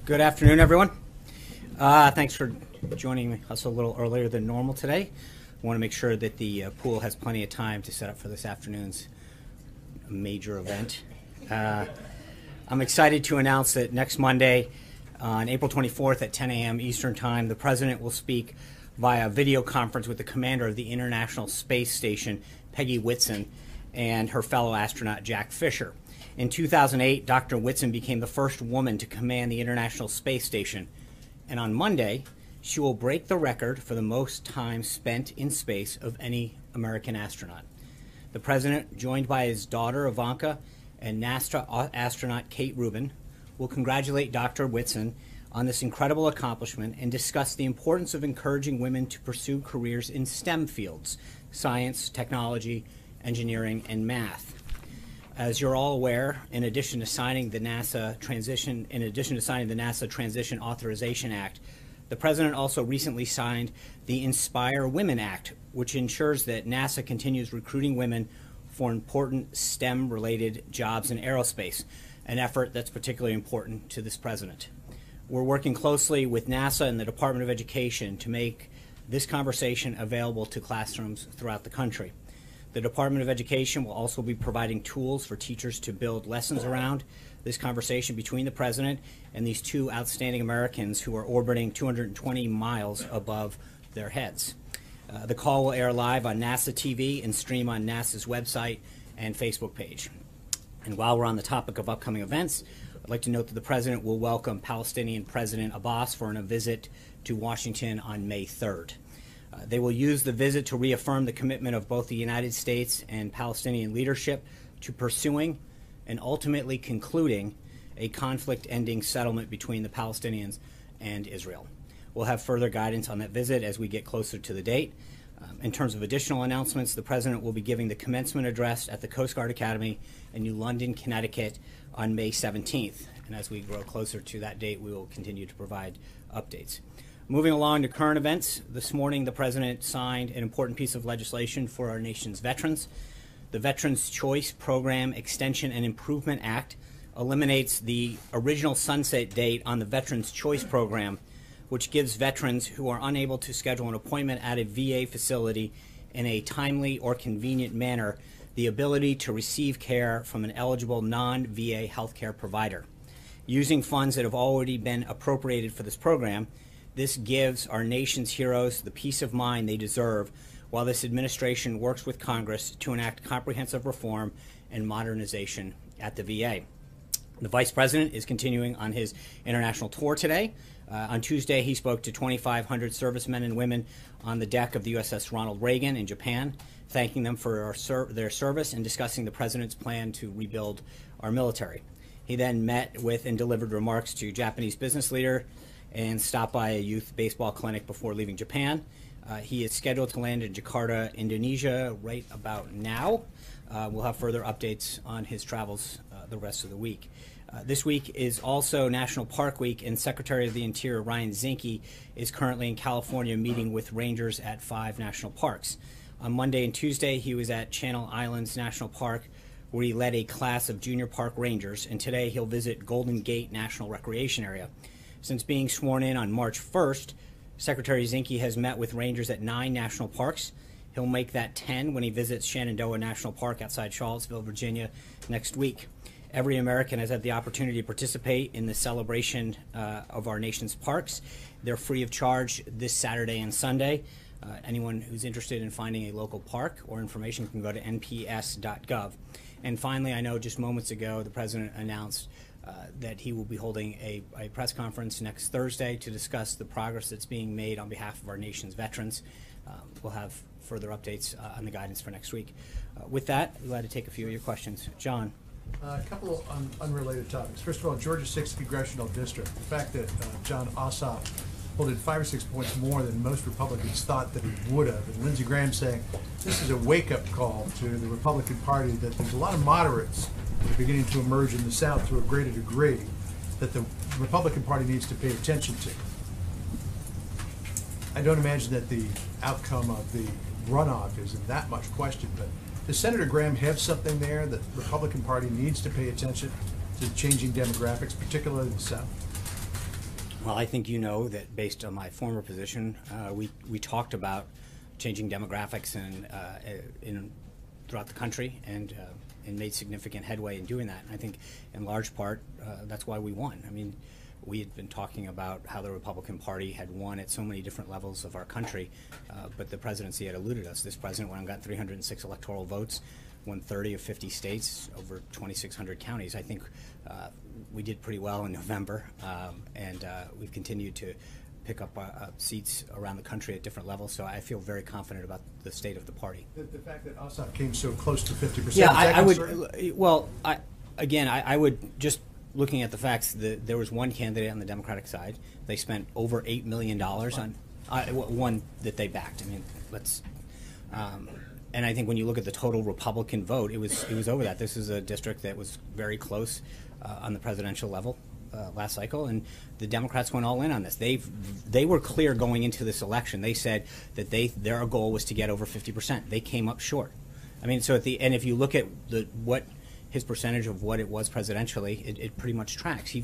Good afternoon, everyone. Thanks for joining us a little earlier than normal today. I want to make sure that the pool has plenty of time to set up for this afternoon's major event. I'm excited to announce that next Monday, on April 24th at 10 a.m. Eastern Time, the President will speak via video conference with the commander of the International Space Station, Peggy Whitson, and her fellow astronaut, Jack Fisher. In 2008, Dr. Whitson became the first woman to command the International Space Station, and on Monday, she will break the record for the most time spent in space of any American astronaut. The President, joined by his daughter Ivanka and NASA astronaut Kate Rubin, will congratulate Dr. Whitson on this incredible accomplishment and discuss the importance of encouraging women to pursue careers in STEM fields: science, technology, engineering, and math. As you're all aware, in addition to signing the NASA Transition Authorization Act, the President also recently signed the Inspire Women Act, which ensures that NASA continues recruiting women for important STEM-related jobs in aerospace, an effort that's particularly important to this President. We're working closely with NASA and the Department of Education to make this conversation available to classrooms throughout the country. The Department of Education will also be providing tools for teachers to build lessons around this conversation between the President and these two outstanding Americans who are orbiting 220 miles above their heads. The call will air live on NASA TV and stream on NASA's website and Facebook page. And while we're on the topic of upcoming events, I'd like to note that the President will welcome Palestinian President Abbas for a visit to Washington on May 3rd. They will use the visit to reaffirm the commitment of both the United States and Palestinian leadership to pursuing and ultimately concluding a conflict-ending settlement between the Palestinians and Israel. We'll have further guidance on that visit as we get closer to the date. In terms of additional announcements, the President will be giving the commencement address at the Coast Guard Academy in New London, Connecticut on May 17th. And as we grow closer to that date, we will continue to provide updates. Moving along to current events, this morning the President signed an important piece of legislation for our nation's veterans. The Veterans Choice Program Extension and Improvement Act eliminates the original sunset date on the Veterans Choice Program, which gives veterans who are unable to schedule an appointment at a VA facility in a timely or convenient manner the ability to receive care from an eligible non-VA healthcare provider. Using funds that have already been appropriated for this program, this gives our nation's heroes the peace of mind they deserve while this administration works with Congress to enact comprehensive reform and modernization at the VA. The Vice President is continuing on his international tour today. On Tuesday, he spoke to 2,500 servicemen and women on the deck of the USS Ronald Reagan in Japan, thanking them for their service and discussing the President's plan to rebuild our military. He then met with and delivered remarks to Japanese business leader and stopped by a youth baseball clinic before leaving Japan. He is scheduled to land in Jakarta, Indonesia right about now. We'll have further updates on his travels the rest of the week. This week is also National Park Week, and Secretary of the Interior Ryan Zinke is currently in California meeting with rangers at 5 national parks. On Monday and Tuesday, he was at Channel Islands National Park, where he led a class of junior park rangers, and today he'll visit Golden Gate National Recreation Area. Since being sworn in on March 1st, Secretary Zinke has met with rangers at 9 national parks. He'll make that 10 when he visits Shenandoah National Park outside Charlottesville, Virginia next week. Every American has had the opportunity to participate in the celebration of our nation's parks. They're free of charge this Saturday and Sunday. Anyone who's interested in finding a local park or information can go to nps.gov. And finally, I know just moments ago the President announced that he will be holding a press conference next Thursday to discuss the progress that's being made on behalf of our nation's veterans. We'll have further updates on the guidance for next week. With that, we're glad to take a few of your questions. John. A couple of unrelated topics. First of all, Georgia 6th Congressional District. The fact that Jon Ossoff voted 5 or 6 points more than most Republicans thought that he would have. And Lindsey Graham saying this is a wake-up call to the Republican Party that there's a lot of moderates that are beginning to emerge in the South to a greater degree that the Republican Party needs to pay attention to. I don't imagine that the outcome of the runoff is in that much question, but does Senator Graham have something there that the Republican Party needs to pay attention to changing demographics, particularly in the South? Well, I think you know that based on my former position, we talked about changing demographics throughout the country and made significant headway in doing that. And I think in large part that's why we won. I mean, we had been talking about how the Republican Party had won at so many different levels of our country, but the presidency had eluded us. This president went and got 306 electoral votes, won 30 of 50 states, over 2,600 counties. I think we did pretty well in November, and we've continued to pick up seats around the country at different levels. So I feel very confident about the state of the party. The fact that Ossoff came so close to 50%. Yeah, I would. Well, I would just. Looking at the facts, there was one candidate on the Democratic side. They spent over $8 million on one that they backed. I mean, and I think when you look at the total Republican vote, it was over that. This is a district that was very close on the presidential level last cycle, and the Democrats went all in on this. They were clear going into this election. They said that their goal was to get over 50%. They came up short. I mean, so at the end, if you look at what his percentage of what it was presidentially, it pretty much tracks.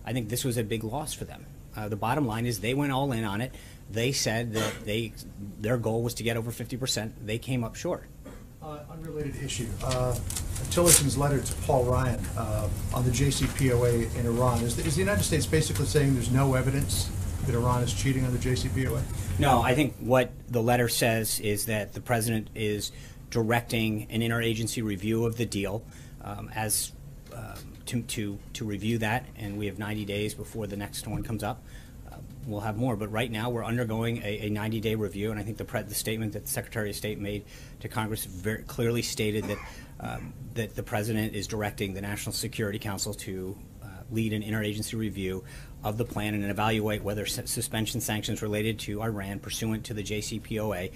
I think this was a big loss for them. The bottom line is they went all in on it. They said that their goal was to get over 50%. They came up short. Unrelated issue. Tillerson's letter to Paul Ryan on the JCPOA in Iran. Is the United States basically saying there's no evidence that Iran is cheating on the JCPOA? No, I think what the letter says is that the president is directing an interagency review of the deal to review that, and we have 90 days before the next one comes up. We'll have more, but right now we're undergoing a 90-day review, and I think the statement that the Secretary of State made to Congress very clearly stated that that the president is directing the National Security Council to lead an interagency review of the plan and evaluate whether suspension sanctions related to Iran pursuant to the JCPOA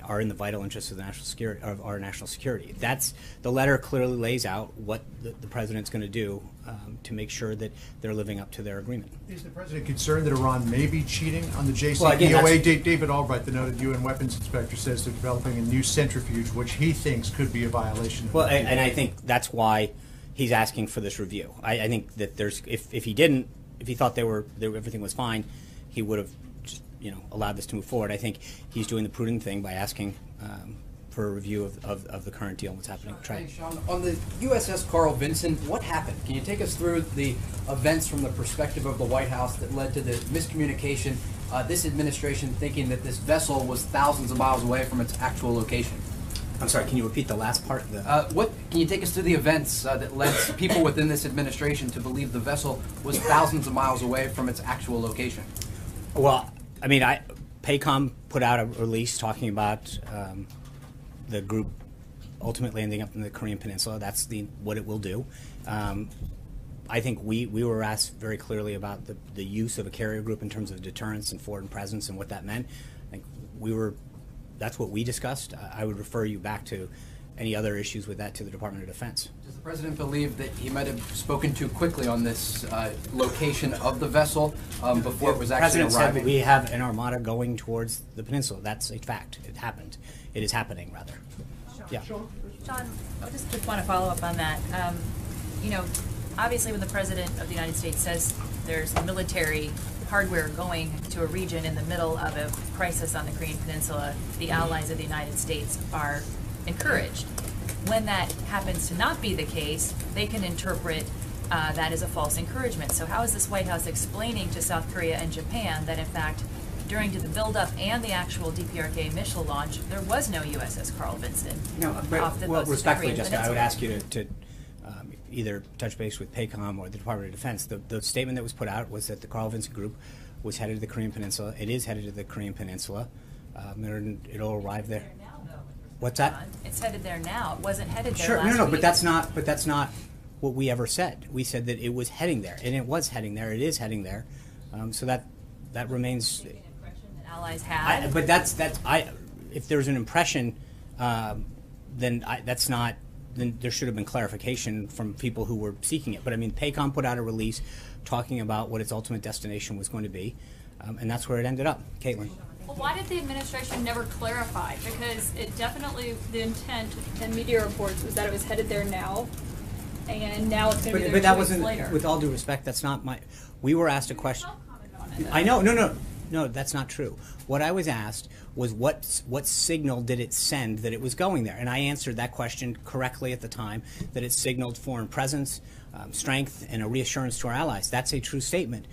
are in the vital interests of the national security, of our national security. That's the letter clearly lays out what the president's going to do to make sure that they're living up to their agreement. Is the president concerned that Iran may be cheating on the JCPOA? Well, again, David Albright, the noted UN weapons inspector, says they're developing a new centrifuge, which he thinks could be a violation of the and I think that's why he's asking for this review. I think that if he thought everything was fine, he would have allowed this to move forward. I think he's doing the prudent thing by asking for a review of the current deal and what's happening. Hey, Sean, on the USS Carl Vinson, what happened? Can you take us through the events from the perspective of the White House that led to the miscommunication, this administration thinking that this vessel was thousands of miles away from its actual location? I'm sorry, can you repeat the last part? Can you take us through the events that led people within this administration to believe the vessel was thousands of miles away from its actual location? Well, I mean, PACOM put out a release talking about the group ultimately ending up in the Korean Peninsula. That's what it will do. I think we were asked very clearly about the use of a carrier group in terms of deterrence and foreign presence and what that meant. I think that's what we discussed. I would refer you back to any other issues with that to the Department of Defense. Does the president believe that he might have spoken too quickly on this location of the vessel before it was actually arriving? The president said we have an armada going towards the peninsula. That's a fact. It happened. It is happening, rather. Yeah. Sean, I just want to follow up on that. Obviously when the President of the United States says there's military hardware going to a region in the middle of a crisis on the Korean Peninsula, the allies of the United States are encouraged. When that happens to not be the case, they can interpret that as a false encouragement. So how is this White House explaining to South Korea and Japan that in fact during the build-up and the actual DPRK missile launch, there was no USS Carl Vinson off the coast respectfully, of the Korean Jessica, I would Peninsula? ask you to either touch base with PACOM or the Department of Defense. The statement that was put out was that the Carl Vinson group was headed to the Korean Peninsula. It is headed to the Korean Peninsula. It'll arrive there. What's that? It's headed there now. It wasn't headed there sure, last no, week. but that's not what we ever said. We said that it was heading there, and it was heading there. It is heading there. So that remains. An impression that allies had. But if there's an impression, then that's not. Then there should have been clarification from people who were seeking it. But I mean, PACOM put out a release talking about what its ultimate destination was going to be, and that's where it ended up. Caitlin. Well, why did the administration never clarify? Because it definitely, the intent in media reports was that it was headed there now. and now it's going to be there But that 2 weeks wasn't, later. with all due respect, that's not my, we were asked a question. I'll comment on it. I know, no, that's not true. What I was asked was what signal did it send that it was going there? And I answered that question correctly at the time, that it signaled foreign presence, strength, and a reassurance to our allies. That's a true statement.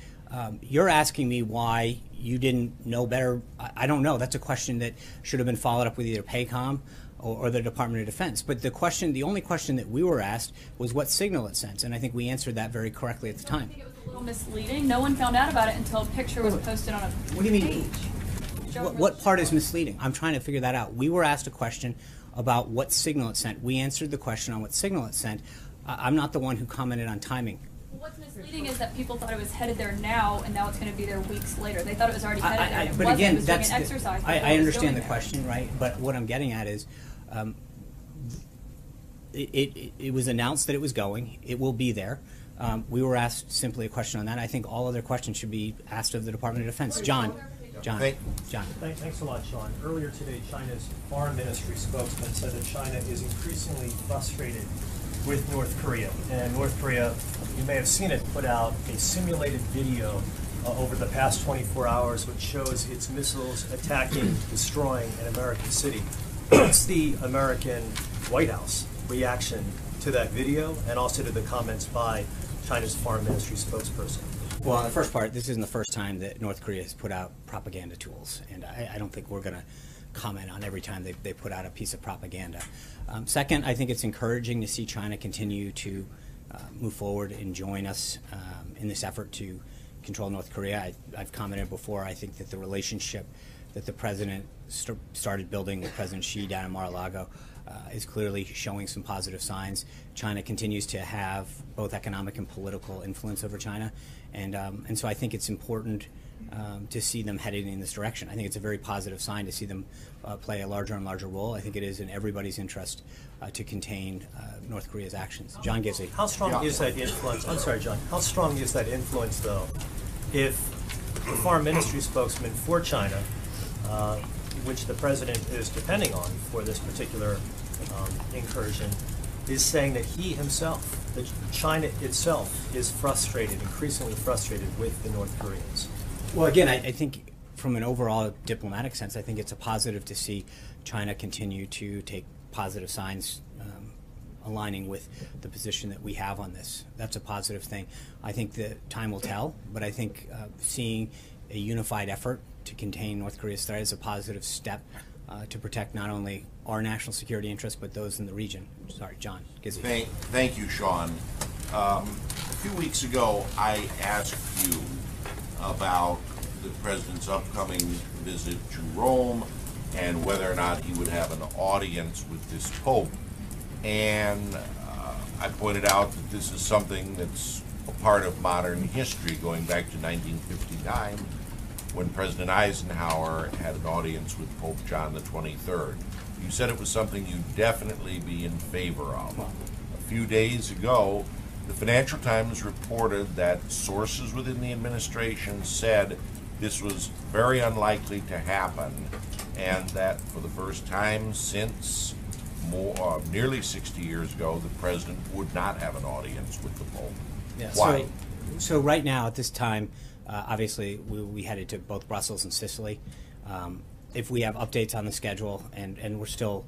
You're asking me why you didn't know better. I don't know. That's a question that should have been followed up with either PACOM or the Department of Defense. But the only question that we were asked was what signal it sends, and I think we answered that very correctly at the I time. think it was a little misleading. No one found out about it until a picture was posted on a What do you mean? page. What part is misleading? I'm trying to figure that out. We were asked a question about what signal it sent. We answered the question on what signal it sent. I'm not the one who commented on timing. What's misleading is that people thought it was headed there now, and now it's going to be there weeks later. They thought it was already headed there. And it But wasn't. again, It was doing that's an exercise. before I it was understand going the there. question, right? But what I'm getting at is, it was announced that it was going. It will be there. We were asked simply a question on that. I think all other questions should be asked of the Department of Defense. John. Thanks a lot, Sean. Earlier today, China's foreign ministry spokesman said that China is increasingly frustrated with North Korea. And North Korea, you may have seen it, put out a simulated video over the past 24 hours which shows its missiles attacking, destroying an American city. What's the American White House reaction to that video and also to the comments by China's foreign ministry spokesperson? Well, on the first part, this isn't the first time that North Korea has put out propaganda tools, and I don't think we're going to comment on every time they put out a piece of propaganda. Second, I think it's encouraging to see China continue to move forward and join us in this effort to control North Korea. I've commented before, I think that the relationship that the president started building with President Xi down in Mar-a-Lago is clearly showing some positive signs. China continues to have both economic and political influence over China, and so I think it's important to see them heading in this direction. I think it's a very positive sign to see them play a larger and larger role. I think it is in everybody's interest to contain North Korea's actions. John Gizzi. How strong is that influence? I'm sorry, John. How strong is that influence, though, if the foreign ministry spokesman for China, which the president is depending on for this particular incursion, is saying that he himself, that China itself, is frustrated, increasingly frustrated with the North Koreans? Well, again, I think from an overall diplomatic sense, I think it's a positive to see China continue to take positive signs aligning with the position that we have on this. That's a positive thing. I think the time will tell, but I think seeing a unified effort to contain North Korea's threat is a positive step to protect not only our national security interests, but those in the region. Sorry, John Gizzi. Thank you, Sean. A few weeks ago, I asked you about the president's upcoming visit to Rome and whether or not he would have an audience with this Pope. And I pointed out that this is something that's a part of modern history, going back to 1959, when President Eisenhower had an audience with Pope John the 23rd. You said it was something you'd definitely be in favor of. A few days ago, the Financial Times reported that sources within the administration said this was very unlikely to happen, and that for the first time since nearly 60 years ago, the president would not have an audience with the Pope. Yeah, Why? So right now, at this time, obviously, we headed to both Brussels and Sicily. If we have updates on the schedule, and we're still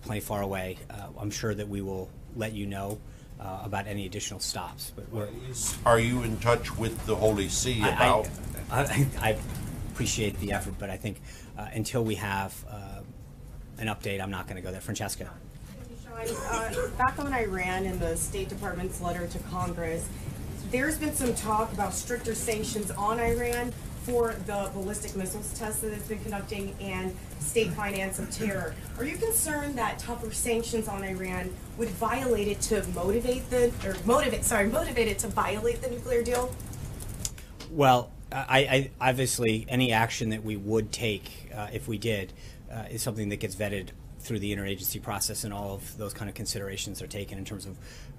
plenty far away, I'm sure that we will let you know about any additional stops. But Are you in touch with the Holy See about? I appreciate the effort, but I think until we have an update, I'm not going to go there. Francesca. Sean, back on Iran and the State Department's letter to Congress, there's been some talk about stricter sanctions on Iran for the ballistic missiles test that it's been conducting and state finance of terror. Are you concerned that tougher sanctions on Iran would violate it to motivate it to violate the nuclear deal? Well, I obviously any action that we would take if we did is something that gets vetted through the interagency process, and all of those kind of considerations are taken in terms of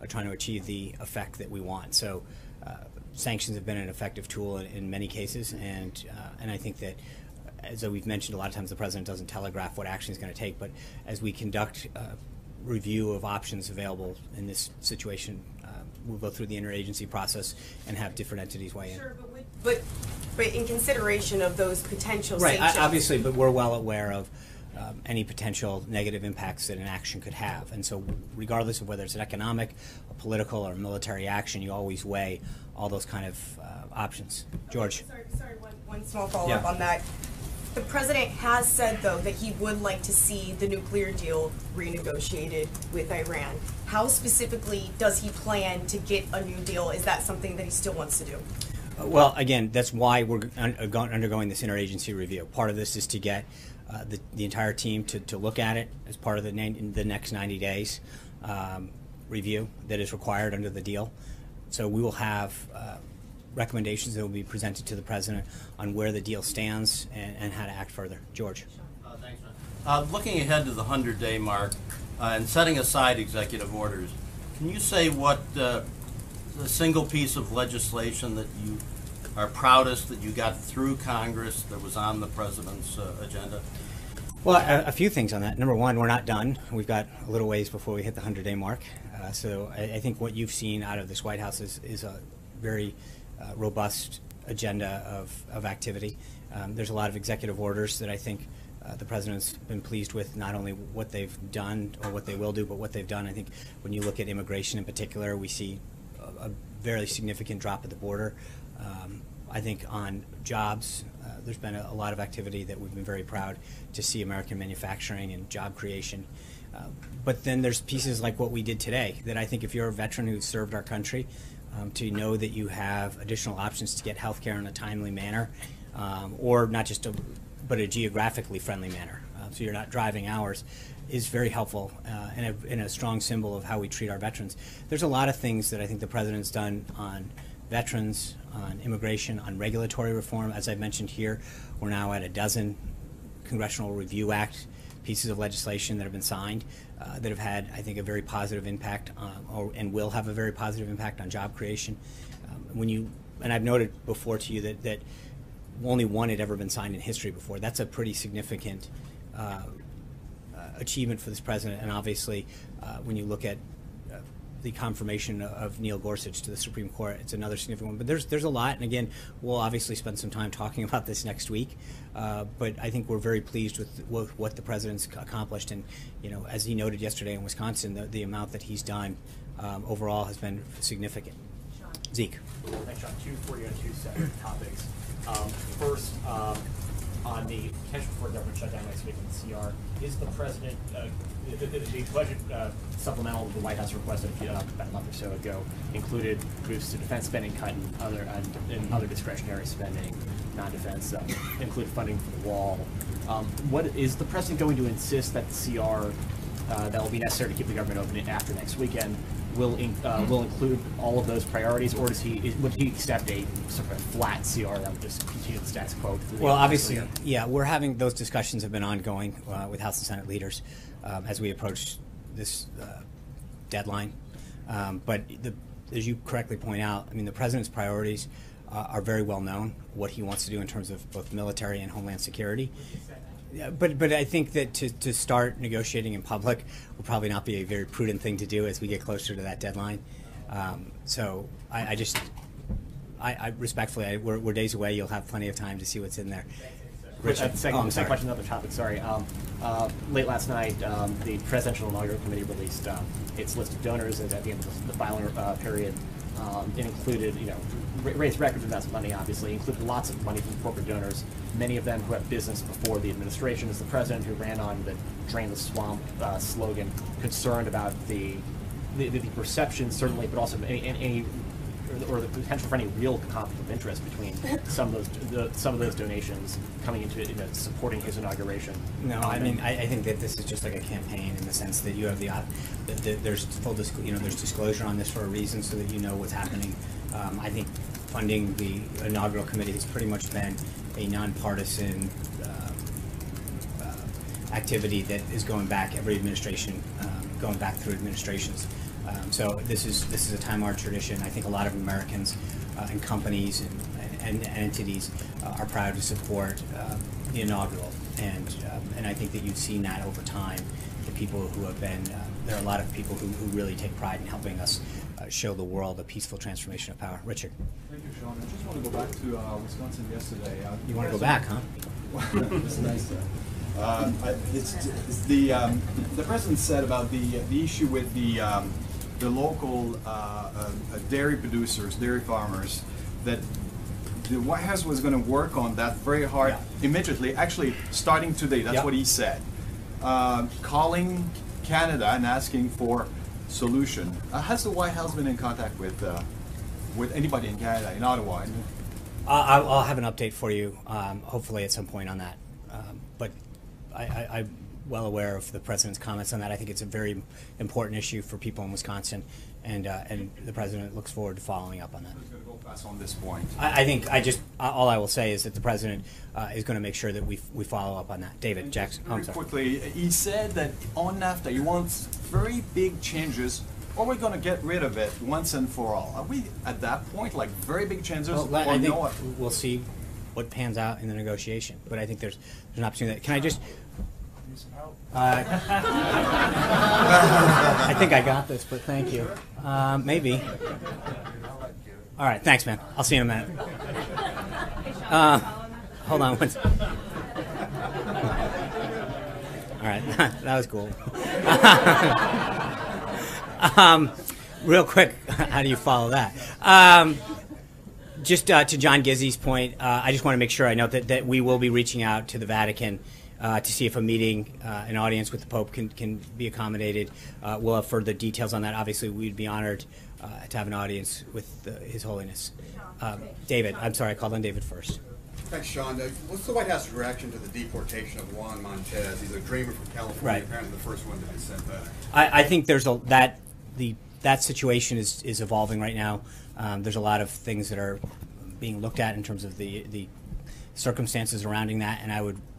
trying to achieve the effect that we want. So sanctions have been an effective tool in many cases, and I think that, as we've mentioned a lot of times, the president doesn't telegraph what action he's going to take, but as we conduct review of options available in this situation. We'll go through the interagency process and have different entities weigh in. Sure, but in consideration of those potential Right, sanctions. obviously, but we're well aware of any potential negative impacts that an action could have. And so regardless of whether it's an economic, a political, or military action, you always weigh all those kind of options. George? Sorry, one small follow-up on that. The president has said, though, that he would like to see the nuclear deal renegotiated with Iran. How specifically does he plan to get a new deal? Is that something that he still wants to do? Well, again, that's why we're undergoing this interagency review. Part of this is to get the entire team to look at it as part of the next 90 days review that is required under the deal. So we will have recommendations that will be presented to the president on where the deal stands and how to act further. George. Thanks, John. Looking ahead to the 100-day mark and setting aside executive orders, can you say what the single piece of legislation that you are proudest that you got through Congress that was on the president's agenda? Well, a few things on that. Number one, we're not done. We've got a little ways before we hit the 100-day mark. So I think what you've seen out of this White House is a very robust agenda of activity. There's a lot of executive orders that I think the president's been pleased with, not only what they've done or what they will do, but what they've done. I think when you look at immigration in particular, we see a very significant drop at the border. I think on jobs, there's been a lot of activity that we've been very proud to see American manufacturing and job creation. But then there's pieces like what we did today that I think if you're a veteran who's served our country, to know that you have additional options to get health care in a timely manner, or not just but a geographically friendly manner, so you're not driving hours, is very helpful and a strong symbol of how we treat our veterans. There's a lot of things that I think the president's done on veterans, on immigration, on regulatory reform. As I mentioned here, we're now at a dozen Congressional Review Act pieces of legislation that have been signed that have had, I think, a very positive impact and will have a very positive impact on job creation. And I've noted before to you that only one had ever been signed in history before. That's a pretty significant achievement for this president. And obviously, when you look at the confirmation of Neil Gorsuch to the Supreme Court, it's another significant one. But there's a lot, and again, we'll obviously spend some time talking about this next week. But I think we're very pleased with what the president's accomplished, and as he noted yesterday in Wisconsin, the amount that he's done overall has been significant. Zeke. Thanks, John. 240 on 2 separate topics. First, on the potential for a government shutdown next week in the CR, is the president, the budget supplemental the White House requested about a month or so ago included boosts to defense spending, cut and other discretionary spending, non-defense, included funding for the wall. What is the president going to insist that the CR that will be necessary to keep the government open after next weekend will include all of those priorities, or would he accept a sort of flat CR that would just continue the status quo? Well, obviously, yeah, we're having those discussions have been ongoing with House and Senate leaders as we approach this deadline. But as you correctly point out, I mean, the president's priorities are very well known. What he wants to do in terms of both military and homeland security. Yeah, but I think that to start negotiating in public will probably not be a very prudent thing to do as we get closer to that deadline. So I respectfully, we're days away. You'll have plenty of time to see what's in there. Richard, second question, another topic. Sorry. Late last night, the Presidential Inaugural Committee released its list of donors at the end of the filing period. It included, raised record amounts of money, obviously, included lots of money from corporate donors, many of them who have business before the administration. As the president who ran on the Drain the Swamp slogan, concerned about the perception, certainly, but also any or the potential for any real conflict of interest between some of those donations coming into supporting his inauguration. No, I mean I think that this is just like a campaign in the sense that you have there's full there's disclosure on this for a reason so that you know what's happening. I think funding the inaugural committee has pretty much been a nonpartisan activity that is going back every administration, going back through administrations. So this is a time-honored tradition. I think a lot of Americans and companies and entities are proud to support the inaugural, and I think that you've seen that over time. The people who have been, there are a lot of people who really take pride in helping us show the world a peaceful transformation of power. Richard. Thank you, Sean. I just want to go back to Wisconsin yesterday. You want to go back, huh? It's nice. The president said about the issue with the local dairy producers, dairy farmers, that the White House was going to work on that very hard immediately. Actually, starting today, that's what he said. Calling Canada and asking for solution. Has the White House been in contact with anybody in Canada, in Ottawa? I'll have an update for you, hopefully at some point on that. But I'm well aware of the president's comments on that. I think it's a very important issue for people in Wisconsin, and the president looks forward to following up on that. Who's going to go fast on this point? I think all I will say is that the president is going to make sure that we follow up on that. David Jackson. Very quickly, he said that on NAFTA he wants very big changes, or we're going to get rid of it once and for all. Are we at that point, like very big changes? Well, I think we'll see what pans out in the negotiation, but I think there's an opportunity. Can I just? I think I got this, but thank you. Maybe. All right, thanks, man. I'll see you in a minute. Hold on. All right, that was cool. Real quick, how do you follow that? Just to John Gizzi's point, I just want to make sure I note that we will be reaching out to the Vatican to see if a meeting, an audience with the Pope can be accommodated. We'll have further details on that. Obviously, we'd be honored to have an audience with His Holiness. David, I'm sorry, I called on David first. Thanks, Sean. What's the White House's reaction to the deportation of Juan Montez? He's a dreamer from California, apparently the first one to be sent back. I think there's that situation is evolving right now. There's a lot of things that are being looked at in terms of the circumstances surrounding that, and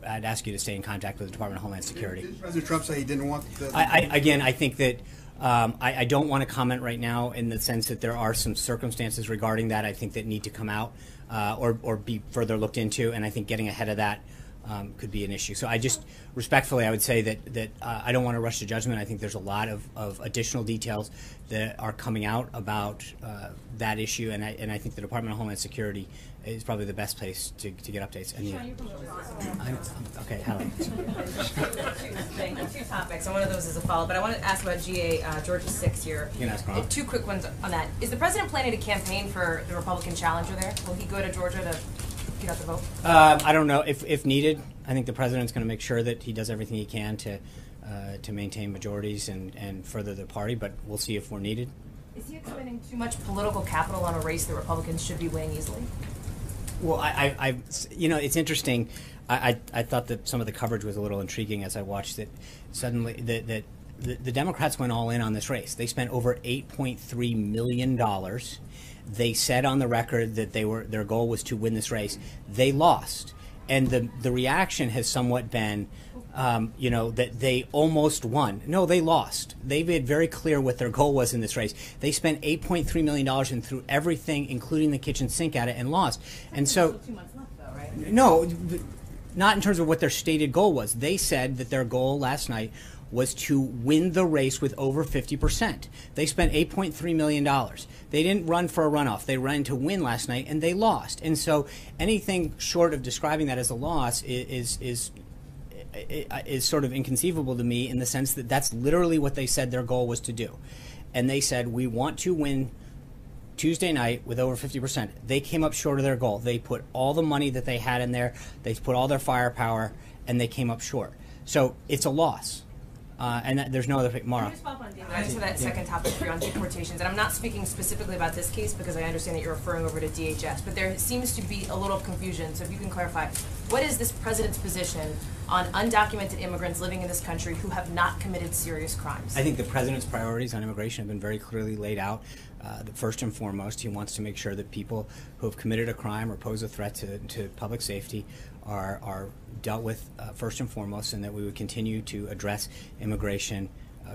I'd ask you to stay in contact with the Department of Homeland Security. Did President Trump say he didn't want the... I think that I don't want to comment right now in the sense that there are some circumstances regarding that I think that need to come out or be further looked into, and I think getting ahead of that could be an issue. So I just respectfully, I would say that I don't want to rush to judgment. I think there's a lot of additional details that are coming out about that issue, and I think the Department of Homeland Security is probably the best place to get updates. And okay, Hallie. Two topics, and one of those is a follow-up, but I want to ask about Georgia 6 here. You can ask Ron. Two quick ones on that. Is the president planning to campaign for the Republican challenger there? Will he go to Georgia to get out the vote? I don't know. If needed, I think the president's going to make sure that he does everything he can to maintain majorities and further the party, but we'll see if we're needed. Is he expending too much political capital on a race that Republicans should be winning easily? Well, it's interesting. I thought that some of the coverage was a little intriguing as I watched it. Suddenly, the Democrats went all in on this race. They spent over $8.3 million. They said on the record that their goal was to win this race. They lost, and the reaction has somewhat been, that they almost won. No, they lost. They made very clear what their goal was in this race. They spent $8.3 million and threw everything, including the kitchen sink, at it and lost. And so, 2 months left, though, right? No, not in terms of what their stated goal was. They said that their goal last night was to win the race with over 50%. They spent $8.3 million. They didn't run for a runoff. They ran to win last night, and they lost. And so anything short of describing that as a loss is sort of inconceivable to me in the sense that that's literally what they said their goal was to do. And they said, we want to win Tuesday night with over 50%. They came up short of their goal. They put all the money that they had in there, they put all their firepower, and they came up short. So it's a loss. And there's no other pick. Mara. Can I just follow up on David? I just have that second topic for you on deportations. And I'm not speaking specifically about this case because I understand that you're referring over to DHS. But there seems to be a little confusion. So if you can clarify, what is this president's position on undocumented immigrants living in this country who have not committed serious crimes? I think the president's priorities on immigration have been very clearly laid out. First and foremost, he wants to make sure that people who have committed a crime or pose a threat to public safety are dealt with first and foremost, and that we would continue to address immigration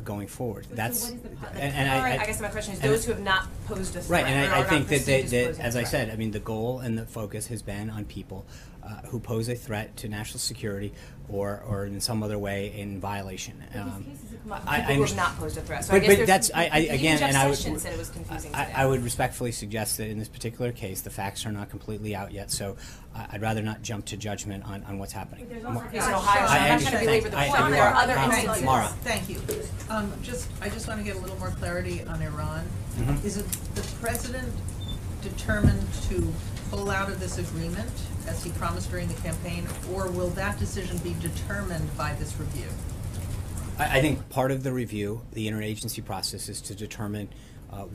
going forward. So That's what is the and I guess my question is those who have not posed a threat. Right, and or I are think not that perceived as as posing a I threat. said, I mean, the goal and the focus has been on people who pose a threat to national security or in some other way in violation. People who have not posed a threat. So But, I guess but that's again, Jeff and I would Sessions said it was confusing today. I would respectfully suggest that in this particular case, the facts are not completely out yet. So I'd rather not jump to judgment on what's happening. There's also a case in Ohio. So I'm not going to belabor the point. I There are other understand. instances. Mara. Thank you. I just want to get a little more clarity on Iran. Mhm. Is it the president determined to pull out of this agreement, as he promised during the campaign, or will that decision be determined by this review? I think part of the review, the interagency process, is to determine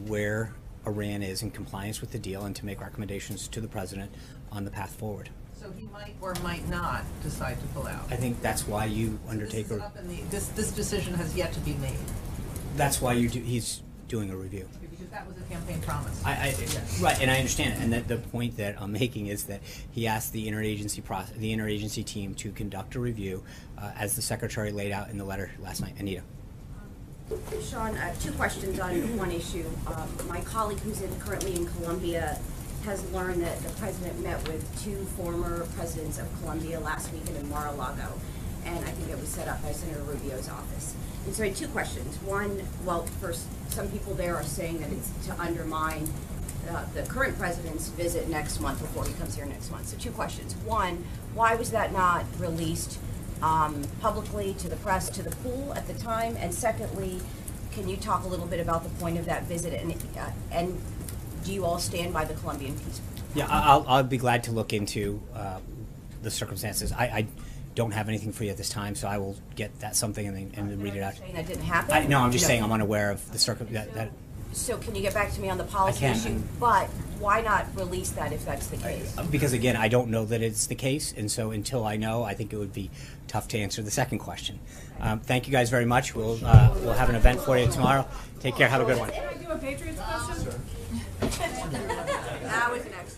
where Iran is in compliance with the deal and to make recommendations to the president on the path forward. So he might or might not decide to pull out. I think that's why you undertake So this decision has yet to be made. That's why he's doing a review. Because that was a campaign promise. Right, and I understand it. And the point that I'm making is that he asked the interagency team to conduct a review, as the secretary laid out in the letter last night. Anita. Sean, two questions on one issue. My colleague who's currently in Colombia has learned that the president met with two former presidents of Colombia last weekend in Mar-a-Lago, and I think it was set up by Senator Rubio's office. And so I had two questions. One, well, first, some people there are saying that it's to undermine the current president's visit next month before he comes here next month. So two questions. One, why was that not released publicly to the press, to the pool at the time? And secondly, can you talk a little bit about the point of that visit, and do you all stand by the Colombian peace? Yeah, I'll be glad to look into the circumstances. I don't have anything for you at this time, so I will get that something and then read it out. Saying that didn't happen? No, I'm just saying I'm unaware of the circumstance. So can you get back to me on the policy issue? But why not release that if that's the case? Because again, I don't know that it's the case, and so until I know, I think it would be tough to answer the second question. Thank you guys very much. We'll have an event for you tomorrow. Take care. Have a good one. Can I do a Patriots question? That was next.